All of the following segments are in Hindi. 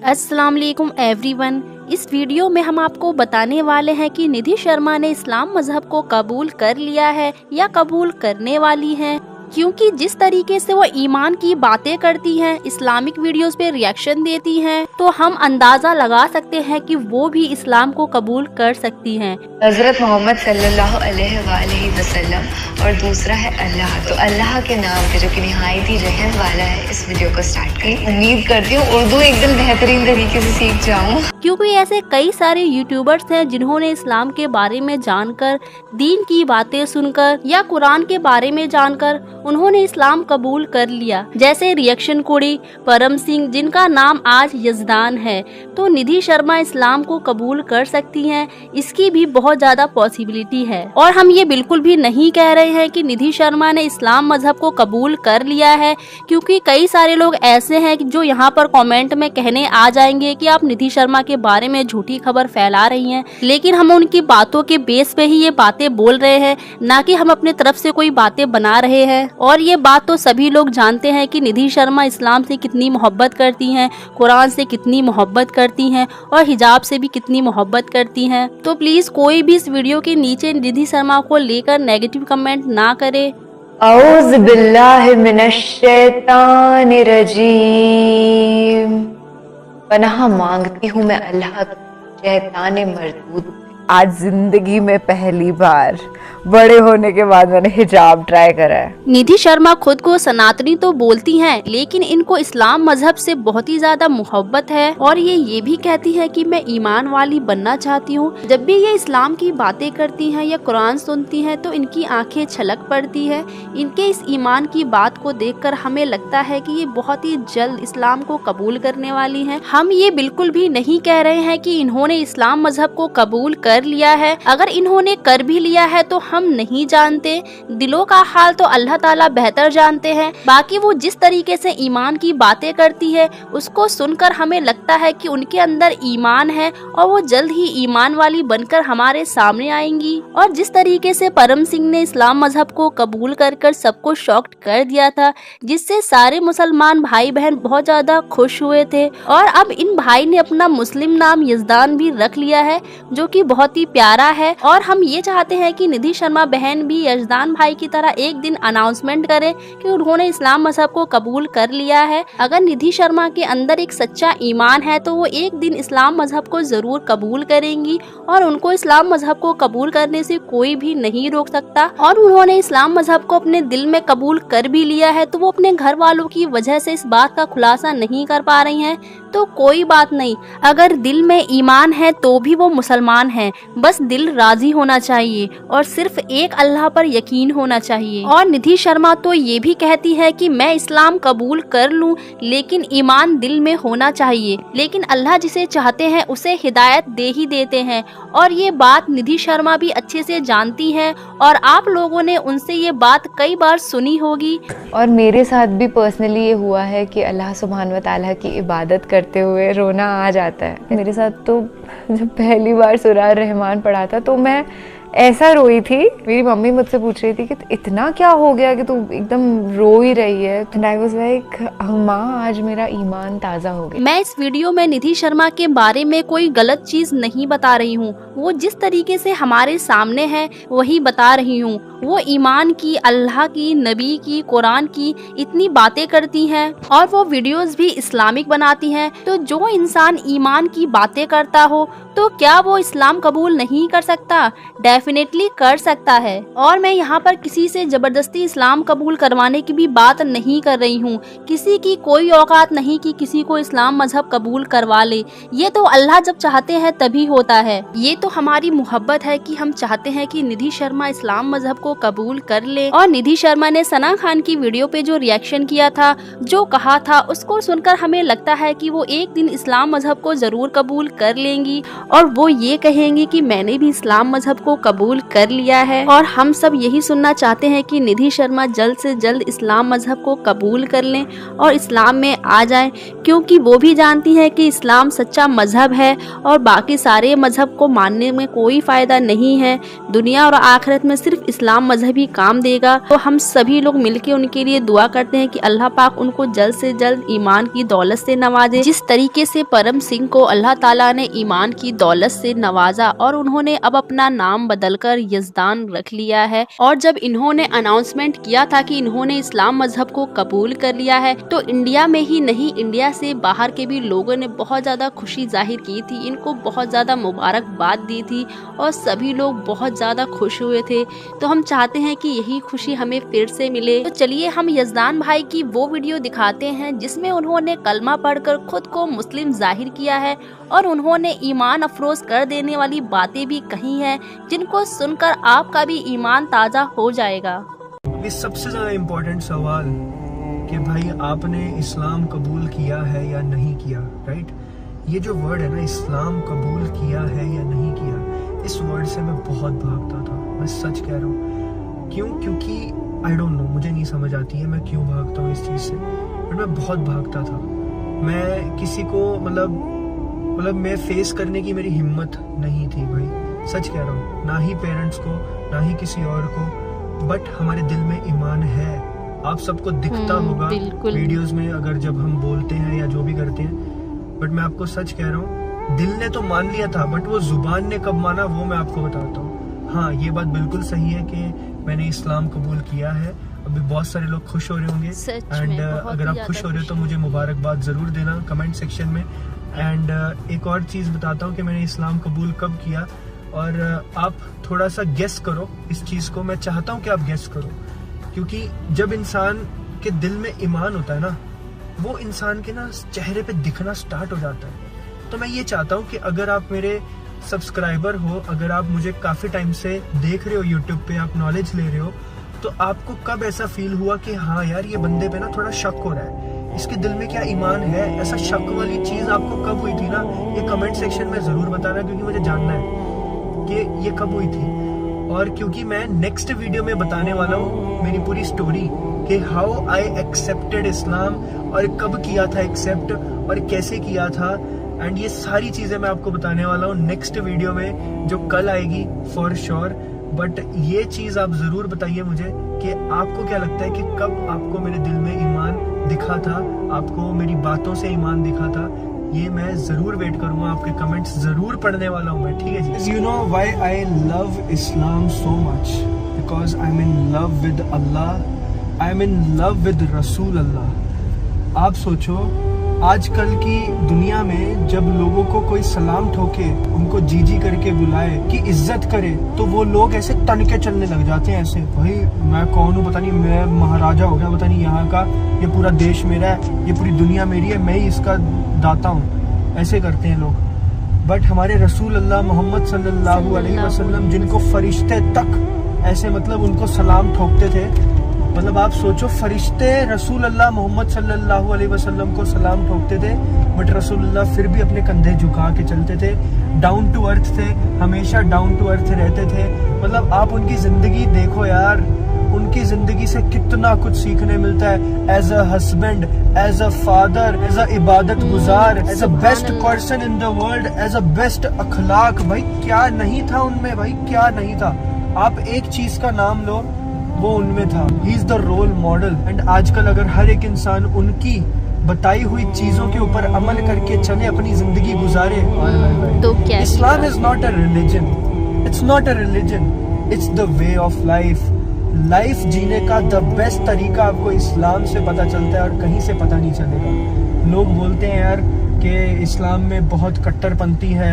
अस्सलाम वालेकुम एवरीवन। इस वीडियो में हम आपको बताने वाले हैं कि निधि शर्मा ने इस्लाम मजहब को कबूल कर लिया है या कबूल करने वाली हैं, क्योंकि जिस तरीके से वो ईमान की बातें करती हैं, इस्लामिक वीडियोस पे रिएक्शन देती हैं, तो हम अंदाजा लगा सकते हैं कि वो भी इस्लाम को कबूल कर सकती हैं। हज़रत मोहम्मद सल्लल्लाहु अलैहि वसल्लम और दूसरा है अल्लाह। तो अल्लाह के नाम पे जो कि निहायत ही रहम वाला है, इस वीडियो को स्टार्ट करें। उम्मीद करती हूँ उर्दू एकदम बेहतरीन तरीके से सीख जाऊँ, क्योंकि ऐसे कई सारे यूट्यूबर्स हैं जिन्होंने इस्लाम के बारे में जानकर, दीन की बातें सुनकर या कुरान के बारे में जानकर उन्होंने इस्लाम कबूल कर लिया, जैसे रिएक्शन कुड़ी, परम सिंह, जिनका नाम आज यजदान है। तो निधि शर्मा इस्लाम को कबूल कर सकती हैं, इसकी भी बहुत ज्यादा पॉसिबिलिटी है। और हम ये बिल्कुल भी नहीं कह रहे हैं कि निधि शर्मा ने इस्लाम मजहब को कबूल कर लिया है, क्योंकि कई सारे लोग ऐसे हैं जो यहाँ पर कमेंट में कहने आ जाएंगे कि आप निधि शर्मा के बारे में झूठी खबर फैला रही हैं। लेकिन हम उनकी बातों के बेस पे ही ये बातें बोल रहे हैं, ना कि हम अपने तरफ से कोई बातें बना रहे हैं। और ये बात तो सभी लोग जानते हैं कि निधि शर्मा इस्लाम से कितनी मोहब्बत करती हैं, कुरान से कितनी मोहब्बत करती हैं और हिजाब से भी कितनी मोहब्बत करती हैं। तो प्लीज कोई भी इस वीडियो के नीचे निधि शर्मा को लेकर नेगेटिव कमेंट ना करे। औज़ बिल्लाहि मिनश शैतानिर रजीम। पनाह मांगती हूँ मैं अल्लाह शैतान मरदूद। आज जिंदगी में पहली बार बड़े होने के बाद मैंने हिजाब ट्राई करा है। निधि शर्मा खुद को सनातनी तो बोलती हैं, लेकिन इनको इस्लाम मजहब से बहुत ही ज्यादा मोहब्बत है और ये भी कहती है कि मैं ईमान वाली बनना चाहती हूँ। जब भी ये इस्लाम की बातें करती हैं या कुरान सुनती हैं तो इनकी आंखें छलक पड़ती है। इनके इस ईमान की बात को देखकर हमें लगता है कि ये बहुत ही जल्द इस्लाम को कबूल करने वाली हैं। हम ये बिल्कुल भी नहीं कह रहे हैं कि इन्होंने इस्लाम मजहब को कबूल कर लिया है। अगर इन्होंने कर भी लिया है तो हम नहीं जानते, दिलों का हाल तो अल्लाह ताला बेहतर जानते हैं। बाकी वो जिस तरीके से ईमान की बातें करती है, उसको सुनकर हमें लगता है कि उनके अंदर ईमान है और वो जल्द ही ईमान वाली बनकर हमारे सामने आएंगी। और जिस तरीके से परम सिंह ने इस्लाम मजहब को कबूल कर सबको शॉक्ड कर दिया था, जिससे सारे मुसलमान भाई बहन बहुत ज्यादा खुश हुए थे। और अब इन भाई ने अपना मुस्लिम नाम यजदान भी रख लिया है, जो कि बहुत ही प्यारा है। और हम ये चाहते हैं कि निधि शर्मा बहन भी यजदान भाई की तरह एक दिन अनाउंसमेंट करे कि उन्होंने इस्लाम मजहब को कबूल कर लिया है। अगर निधि शर्मा के अंदर एक सच्चा ईमान है तो वो एक दिन इस्लाम मजहब को जरूर कबूल करेंगी और उनको इस्लाम मजहब को कबूल करने से कोई भी नहीं रोक सकता। और उन्होंने इस्लाम मजहब को अपने दिल में कबूल कर भी लिया है, तो वो अपने घर वालों की वजह से इस बात का खुलासा नहीं कर पा रही हैं। तो कोई बात नहीं, अगर दिल में ईमान है तो भी वो मुसलमान है, बस दिल राजी होना चाहिए और सिर्फ एक अल्लाह पर यकीन होना चाहिए। और निधि शर्मा तो ये भी कहती है कि मैं इस्लाम कबूल कर लूं, लेकिन ईमान दिल में होना चाहिए। लेकिन अल्लाह जिसे चाहते हैं उसे हिदायत दे ही देते हैं, और ये बात निधि शर्मा भी अच्छे से जानती हैं और आप लोगों ने उनसे ये बात कई बार सुनी होगी। और मेरे साथ भी पर्सनली ये हुआ है कि अल्लाह सुब्हान व तआला की इबादत करते हुए रोना आ जाता है। मेरे साथ तो जब पहली बार सूरह रहमान पढ़ा था तो मैं ऐसा रोई थी। मेरी मम्मी मुझसे पूछ रही थी कि इतना क्या हो गया कि तू एकदम रो ही रही है। एंड आई वाज लाइक, माँ आज मेरा ईमान ताज़ा हो गया। मैं इस वीडियो में निधि शर्मा के बारे में कोई गलत चीज नहीं बता रही हूँ, वो जिस तरीके से हमारे सामने है वही बता रही हूँ। वो ईमान की, अल्लाह की, नबी की, कुरान की इतनी बातें करती हैं और वो वीडियोस भी इस्लामिक बनाती हैं। तो जो इंसान ईमान की बातें करता हो तो क्या वो इस्लाम कबूल नहीं कर सकता? डेफिनेटली कर सकता है। और मैं यहाँ पर किसी से जबरदस्ती इस्लाम कबूल करवाने की भी बात नहीं कर रही हूँ। किसी की कोई औकात नहीं कि किसी को इस्लाम मजहब कबूल करवा ले। ये तो अल्लाह जब चाहते हैं तभी होता है। ये तो हमारी मोहब्बत है कि हम चाहते हैं कि निधि शर्मा इस्लाम मजहब को कबूल कर ले। और निधि शर्मा ने सना खान की वीडियो पे जो रिएक्शन किया था, जो कहा था, उसको सुनकर हमें लगता है कि वो एक दिन इस्लाम मजहब को जरूर कबूल कर लेंगी और वो ये कहेंगी कि मैंने भी इस्लाम मजहब को कबूल कर लिया है। और हम सब यही सुनना चाहते हैं कि निधि शर्मा जल्द से जल्द इस्लाम मजहब को कबूल कर लें और इस्लाम में आ जाएं, क्योंकि वो भी जानती है कि इस्लाम सच्चा मजहब है और बाकी सारे मजहब को मानने में कोई फायदा नहीं है। दुनिया और आखिरत में सिर्फ इस्लाम मजहब ही काम देगा। तो हम सभी लोग मिलकर उनके लिए दुआ करते हैं कि अल्लाह पाक उनको जल्द से जल्द ईमान की दौलत से नवाजे। जिस तरीके से परम सिंह को अल्लाह ताला ने ईमान की दौलत से नवाजा और उन्होंने अब अपना नाम बदलकर यज़दान रख लिया है, और जब इन्होंने अनाउंसमेंट किया था कि इन्होंने इस्लाम मजहब को कबूल कर लिया है, तो इंडिया में ही नहीं, इंडिया से बाहर के भी लोगों ने बहुत ज्यादा खुशी जाहिर की थी, इनको बहुत ज्यादा मुबारकबाद दी थी और सभी लोग बहुत ज्यादा खुश हुए थे। तो हम चाहते हैं कि यही खुशी हमें फिर से मिले। तो चलिए हम यज़दान भाई की वो वीडियो दिखाते हैं जिसमें उन्होंने कलमा पढ़कर खुद को मुस्लिम जाहिर किया है और उन्होंने ईमान अफरोज कर देने वाली बातें भी कही हैं, जिनको सुनकर आपका भी ईमान ताजा हो जाएगा। ये सबसे ज्यादा इम्पोर्टेंट सवाल कि भाई आपने इस्लाम कबूल किया है या नहीं किया, राइट? ये जो वर्ड है ना, इस्लाम कबूल किया है या नहीं किया, इस वर्ड से मैं बहुत भागता था। मैं सच कह रहा हूँ। क्यों? क्योंकि आई डोंट नो, मुझे नहीं समझ आती है मैं क्यों भागता हूँ इस चीज़ से, बट मैं बहुत भागता था। मैं किसी को मतलब मैं फेस करने की मेरी हिम्मत नहीं थी भाई, सच कह रहा हूँ। ना ही पेरेंट्स को, ना ही किसी और को, बट हमारे दिल में ईमान है। आप सबको दिखता होगा वीडियोस में अगर जब हम बोलते हैं या जो भी करते हैं, बट मैं आपको सच कह रहा हूँ, दिल ने तो मान लिया था, बट वो जुबान ने कब माना वो मैं आपको बताता हूँ। हाँ, ये बात बिल्कुल सही है कि मैंने इस्लाम कबूल किया है। अभी बहुत सारे लोग खुश हो रहे होंगे, एंड अगर आप खुश हो रहे हो तो मुझे मुबारकबाद जरूर देना कमेंट सेक्शन में। एंड एक और चीज़ बताता हूँ कि मैंने इस्लाम कबूल कब किया, और आप थोड़ा सा गेस करो इस चीज़ को। मैं चाहता हूँ कि आप गेस करो, क्योंकि जब इंसान के दिल में ईमान होता है ना, वो इंसान के ना चेहरे पे दिखना स्टार्ट हो जाता है। तो मैं ये चाहता हूँ कि अगर आप मेरे सब्सक्राइबर हो, अगर आप मुझे काफ़ी टाइम से देख रहे हो यूट्यूब पे, आप नॉलेज ले रहे हो, तो आपको कब ऐसा फील हुआ कि हाँ यार ये बंदे पे ना थोड़ा शक हो रहा है, इसके दिल में क्या ईमान है? ऐसा शक वाली चीज़ आपको कब हुई थी ना, ये कमेंट सेक्शन में ज़रूर बताना, क्योंकि मुझे जानना है कि ये कब हुई थी। और क्योंकि मैं नेक्स्ट वीडियो में बताने वाला हूँ मेरी पूरी स्टोरी कि हाउ आई एक्सेप्टेड इस्लाम, और कब किया था एक्सेप्ट और कैसे किया था, एंड ये सारी चीज़ें मैं आपको बताने वाला हूँ नेक्स्ट वीडियो में, जो कल आएगी फॉर श्योर। बट ये चीज़ आप ज़रूर बताइए मुझे कि आपको क्या लगता है कि कब आपको मेरे दिल में ईमान दिखा था, आपको मेरी बातों से ईमान दिखा था। ये मैं ज़रूर वेट करूँगा, आपके कमेंट्स ज़रूर पढ़ने वाला हूँ मैं, ठीक है जी। You know why I love Islam so much, because I am in love with Allah, I am in love with Rasool Allah. आप सोचो, आजकल की दुनिया में जब लोगों को कोई सलाम ठोके, उनको जीजी करके बुलाए, कि इज्जत करे, तो वो लोग ऐसे तनके चलने लग जाते हैं ऐसे, भाई मैं कौन हूँ, पता नहीं मैं महाराजा हो गया, पता नहीं यहाँ का, ये पूरा देश मेरा है, ये पूरी दुनिया मेरी है, मैं ही इसका दाता हूँ, ऐसे करते हैं लोग। बट हमारे रसूल अल्लाह मोहम्मद सल्लल्लाहु अलैहि वसल्लम, जिनको फरिश्ते तक ऐसे मतलब उनको सलाम ठोकते थे, मतलब आप सोचो, फरिश्ते रसूल अल्लाह मोहम्मद सल्लल्लाहु अलैहि वसल्लम को सलाम ठोकते थे, बट रसूल अल्लाह फिर भी अपने कंधे झुका के चलते थे, डाउन टू अर्थ थे, हमेशा डाउन टू अर्थ रहते थे। मतलब आप उनकी ज़िंदगी देखो यार, उनकी ज़िंदगी से कितना कुछ सीखने मिलता है, as a husband, as a father, as a इबादत गुजार, as a best person in the world, as a best अखलाक। भाई क्या नहीं था उनमें, भाई क्या नहीं था। आप एक चीज़ का नाम लो, वो उनमें था, he is the role model. And आजकल अगर हर एक इंसान उनकी बताई हुई चीजों के ऊपर अमल करके चले, अपनी जिंदगी गुजारे, तो क्या Islam is not a religion, it's not a religion, it's the way of life. Life जीने का द बेस्ट तरीका आपको इस्लाम से पता चलता है और कहीं से पता नहीं चलेगा। लोग बोलते हैं यार कि इस्लाम में बहुत कट्टरपंथी है,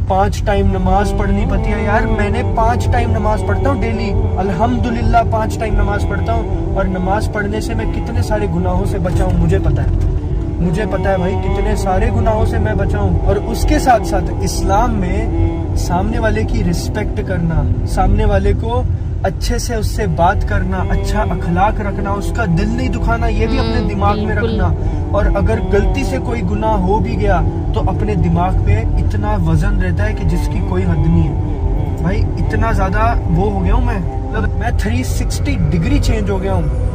5 टाइम नमाज पढ़नी पड़ती है। यार मैंने 5 टाइम नमाज पढ़ता हूँ डेली, अल्हम्दुलिल्लाह 5 टाइम नमाज पढ़ता हूँ, और नमाज पढ़ने से मैं कितने सारे गुनाहों से बचा हूँ मुझे पता है, मुझे पता है भाई कितने सारे गुनाहों से मैं बचा हूँ। और उसके साथ साथ इस्लाम में सामने वाले की रिस्पेक्ट करना, सामने वाले को अच्छे से उससे बात करना, अच्छा अखलाक रखना, उसका दिल नहीं दुखाना, ये भी अपने दिमाग में रखना। और अगर गलती से कोई गुनाह हो भी गया तो अपने दिमाग पे इतना वजन रहता है कि जिसकी कोई हद नहीं है। भाई इतना ज्यादा वो हो गया हूँ मैं 360 डिग्री चेंज हो गया हूँ।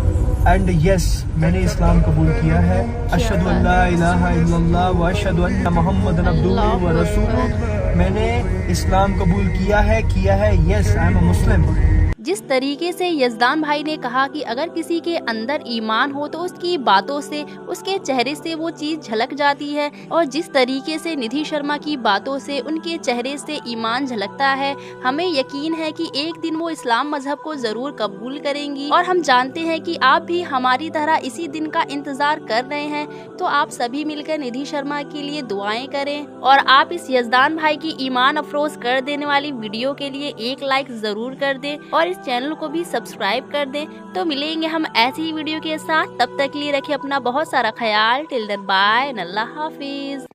एंड यस, मैंने इस्लाम कबूल किया है। अशहदु अल्ला इलाहा इल्लल्लाह व अशहदु अन्ना मुहम्मदन अब्दुहु व रसूलुहु। मैंने इस्लाम कबूल किया है यस, आई एम अ मुस्लिम। जिस तरीके से यजदान भाई ने कहा कि अगर किसी के अंदर ईमान हो तो उसकी बातों से, उसके चेहरे से वो चीज झलक जाती है, और जिस तरीके से निधि शर्मा की बातों से उनके चेहरे से ईमान झलकता है, हमें यकीन है कि एक दिन वो इस्लाम मजहब को जरूर कबूल करेंगी। और हम जानते हैं कि आप भी हमारी तरह इसी दिन का इंतजार कर रहे हैं, तो आप सभी मिलकर निधि शर्मा के लिए दुआएं करें, और आप इस यजदान भाई की ईमान अफरोज कर देने वाली वीडियो के लिए एक लाइक जरूर कर दें और इस चैनल को भी सब्सक्राइब कर दें। तो मिलेंगे हम ऐसी ही वीडियो के साथ, तब तक के लिए रखें अपना बहुत सारा ख्याल। टिल देन बाय, अल्लाह हाफिज।